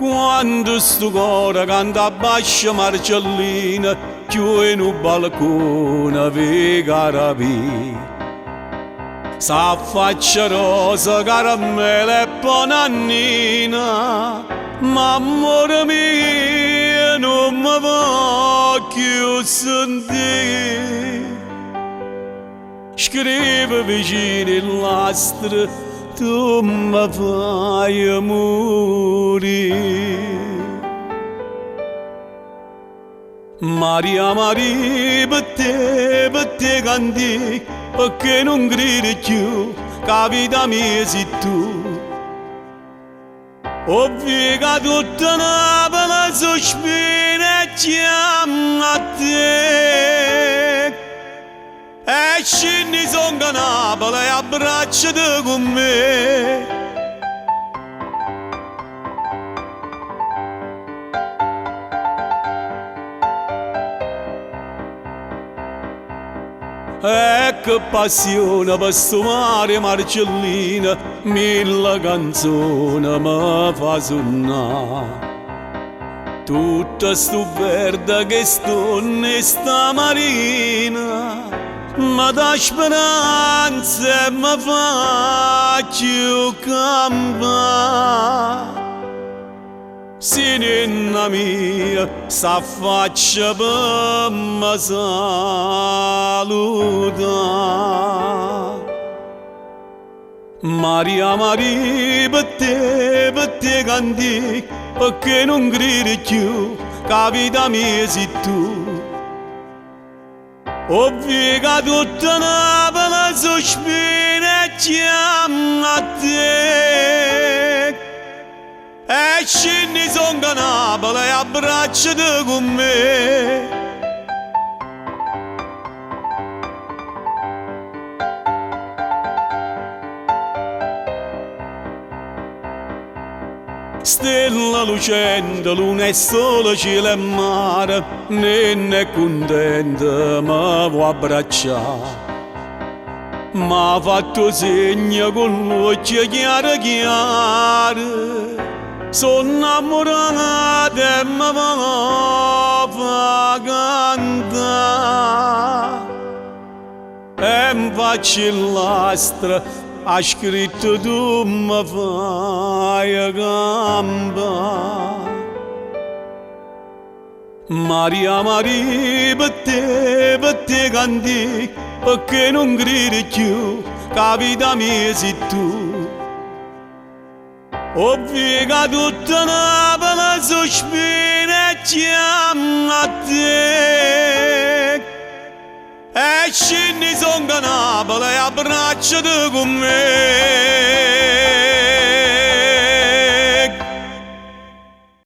quando sto cuore canta bascia Marcellina, più in un balcone vi carabì. Sa faccia rosa, caramella e bananina, ma amore mio non mi voglio sentire. Scrive vicino il lastre, tu mi fai morire. Maria, Maria, per te canti, perché non gridi più, che vita mia sei tu. Ovvio tutta Napoli sospira e chiama a te. E scendi son a Napoli e abbracciati con me. Che passione per sto mare Marcellina, mille canzoni mi fa suonare. Tutta sto verde che sto in sta marina, ma da speranza mi faccio campare. Sinina mia, s'affaccia per me salutare. Maria, Maria, per te canti, perché non gridi più, che vita mia sei tu. Ovvio che tutta Napoli sospira e chiama a te. E scendi son a Napoli e abbracciati con me. Stella lucente, luna e sole, cielo e mare, nenna è contenta, mi vuoi abbracciare. M'ha fatto segno con l'occhio chiaro chiaro. Sono innamorato e mi fa cantare. E mi faccio il lastre, ha scritto tu mi fai campare. Maria, Maria, per te canti, perché non gridi più, che vita mia sei tu. Ovvio che tutta Napoli sospira e chiama a te. E scendi son a Napoli e abbracciati con me.